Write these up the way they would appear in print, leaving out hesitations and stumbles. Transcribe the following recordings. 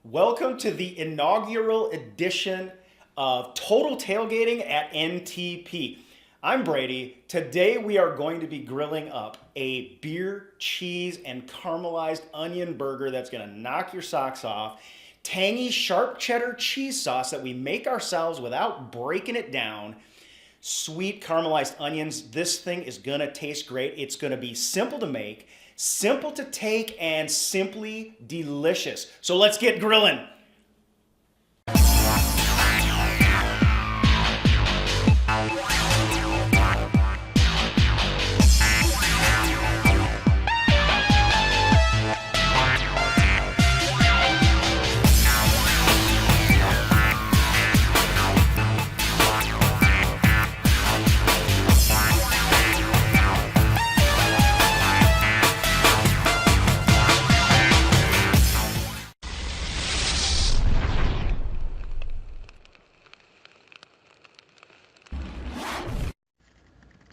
Welcome to the inaugural edition of Total Tailgating at NTP. I'm Brady. Today we are going to be grilling up a beer, cheese, and caramelized onion burger that's going to knock your socks off. Tangy, sharp cheddar cheese sauce that we make ourselves without breaking it down. Sweet caramelized onions. This thing is going to taste great. It's going to be simple to make, simple to take, and simply delicious. So let's get grilling.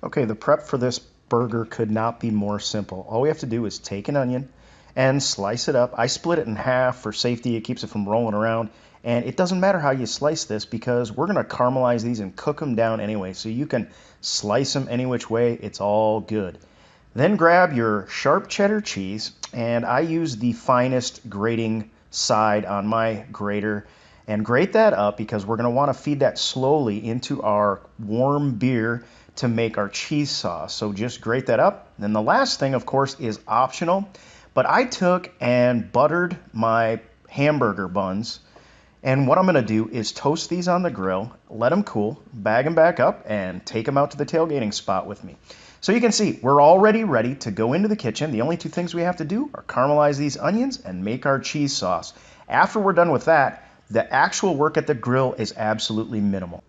Okay, the prep for this burger could not be more simple. All we have to do is take an onion and slice it up. I split it in half for safety. It keeps it from rolling around. And it doesn't matter how you slice this because we're going to caramelize these and cook them down anyway. So you can slice them any which way. It's all good. Then grab your sharp cheddar cheese, and I use the finest grating side on my grater. And grate that up because we're going to want to feed that slowly into our warm beer to make our cheese sauce. So just grate that up. Then the last thing, of course, is optional. But I took and buttered my hamburger buns. And what I'm going to do is toast these on the grill, let them cool, bag them back up, and take them out to the tailgating spot with me. So you can see we're already ready to go into the kitchen. The only two things we have to do are caramelize these onions and make our cheese sauce. After we're done with that, the actual work at the grill is absolutely minimal.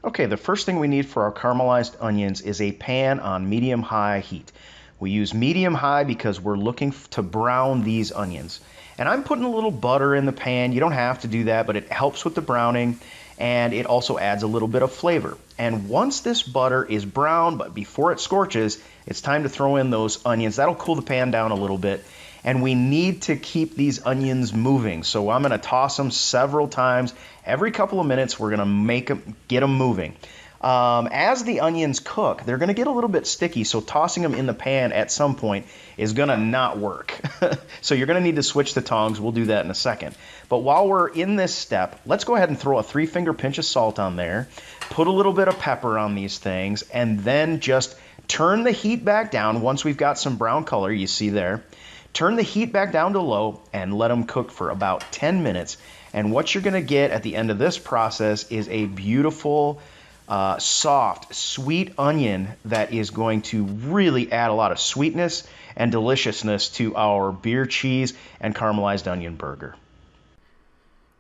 Okay, the first thing we need for our caramelized onions is a pan on medium-high heat. We use medium-high because we're looking to brown these onions. And I'm putting a little butter in the pan. You don't have to do that, but it helps with the browning, and it also adds a little bit of flavor. And once this butter is brown, but before it scorches, it's time to throw in those onions. That'll cool the pan down a little bit. And we need to keep these onions moving. So I'm going to toss them several times. Every couple of minutes, we're going to get them moving. As the onions cook, they're going to get a little bit sticky, so tossing them in the pan at some point is going to not work. So you're going to need to switch the tongs. We'll do that in a second. But while we're in this step, let's go ahead and throw a 3-finger pinch of salt on there, put a little bit of pepper on these things, and then just turn the heat back down once we've got some brown color, you see there. Turn the heat back down to low and let them cook for about 10 minutes. And what you're going to get at the end of this process is a beautiful, soft, sweet onion that is going to really add a lot of sweetness and deliciousness to our beer cheese and caramelized onion burger.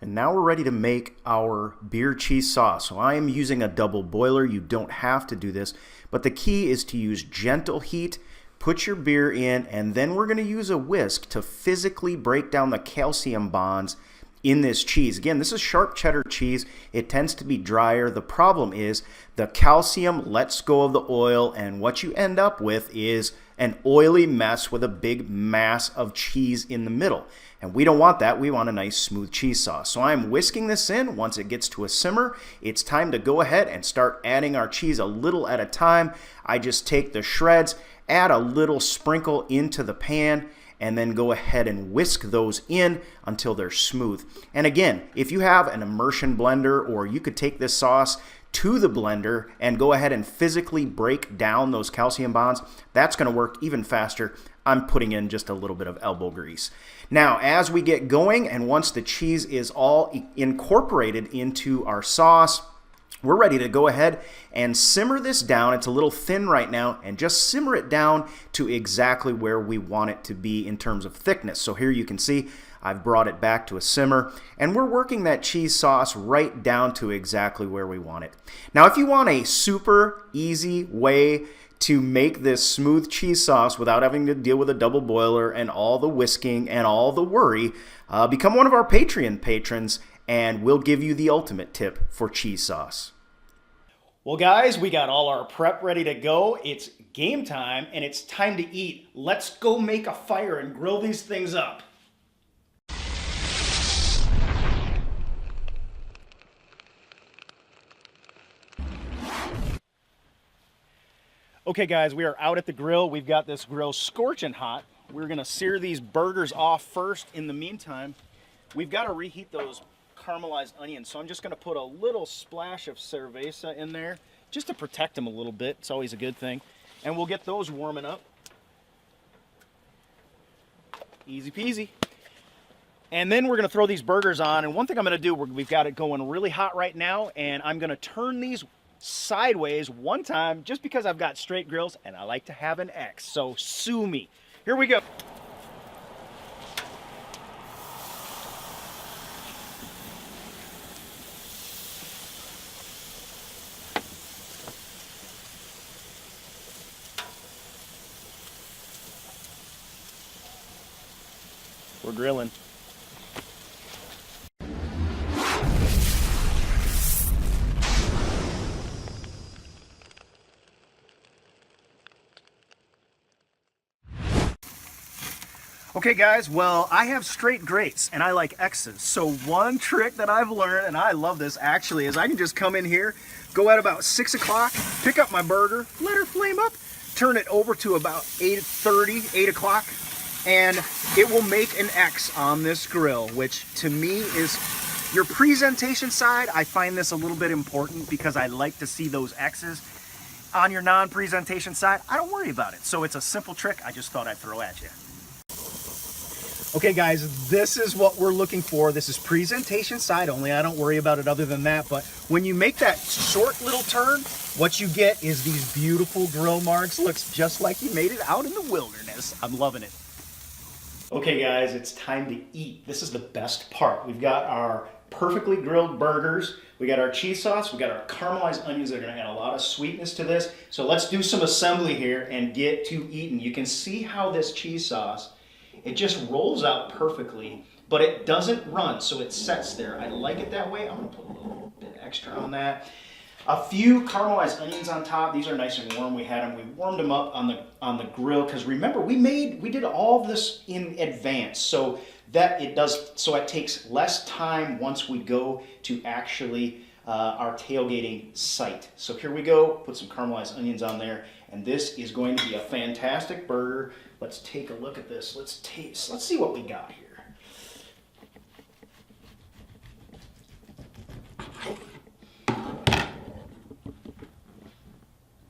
And now we're ready to make our beer cheese sauce. So I am using a double boiler. You don't have to do this, but the key is to use gentle heat. Put your beer in, and then we're going to use a whisk to physically break down the calcium bonds in this cheese. Again, this is sharp cheddar cheese. It tends to be drier. The problem is the calcium lets go of the oil, and what you end up with is an oily mess with a big mass of cheese in the middle. And we don't want that. We want a nice smooth cheese sauce. So I'm whisking this in. Once it gets to a simmer, it's time to go ahead and start adding our cheese a little at a time. I just take the shreds, add a little sprinkle into the pan, and then go ahead and whisk those in until they're smooth. And again, if you have an immersion blender, or you could take this sauce to the blender and go ahead and physically break down those calcium bonds, that's going to work even faster. I'm putting in just a little bit of elbow grease. Now, as we get going, and once the cheese is all incorporated into our sauce, we're ready to go ahead and simmer this down. It's a little thin right now, and just simmer it down to exactly where we want it to be in terms of thickness. So here you can see I've brought it back to a simmer, and we're working that cheese sauce right down to exactly where we want it. Now, if you want a super easy way to make this smooth cheese sauce without having to deal with a double boiler and all the whisking and all the worry, become one of our Patreon patrons, and we'll give you the ultimate tip for cheese sauce. Well, guys, we got all our prep ready to go. It's game time, and it's time to eat. Let's go make a fire and grill these things up. Okay guys, we are out at the grill. We've got this grill scorching hot. We're gonna sear these burgers off first. In the meantime, we've got to reheat those caramelized onions. So I'm just gonna put a little splash of cerveza in there just to protect them a little bit. It's always a good thing. And we'll get those warming up. Easy peasy. And then we're gonna throw these burgers on. And one thing I'm gonna do, we've got it going really hot right now, and I'm gonna turn these sideways one time just because I've got straight grills and I like to have an X. So sue me. Here we go. We're grilling. Okay guys, well, I have straight grates and I like X's. So one trick that I've learned, and I love this actually, is I can just come in here, go at about 6 o'clock, pick up my burger, let her flame up, turn it over to about 8:30, 8 o'clock, and it will make an X on this grill, which to me is your presentation side. I find this a little bit important because I like to see those X's. On your non-presentation side, I don't worry about it. So it's a simple trick I just thought I'd throw at you. Okay guys, this is what we're looking for. This is presentation side only. I don't worry about it other than that. But when you make that short little turn, what you get is these beautiful grill marks. Looks just like you made it out in the wilderness. I'm loving it. Okay guys, it's time to eat. This is the best part. We've got our perfectly grilled burgers. We got our cheese sauce. We got our caramelized onions that are gonna add a lot of sweetness to this. So let's do some assembly here and get to eating. You can see how this cheese sauce, it just rolls out perfectly, but it doesn't run, so it sets there. I like it that way. I'm gonna put a little bit extra on that. A few caramelized onions on top. These are nice and warm. We warmed them up on the grill, because remember, we did all of this in advance, so that it takes less time once we go to actually our tailgating site. So here we go, put some caramelized onions on there, and this is going to be a fantastic burger. Let's take a look at this. Let's see what we got here.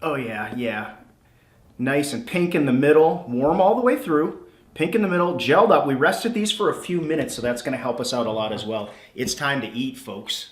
Oh yeah. Nice and pink in the middle, warm all the way through. Pink in the middle, gelled up. We rested these for a few minutes, so that's gonna help us out a lot as well. It's time to eat, folks.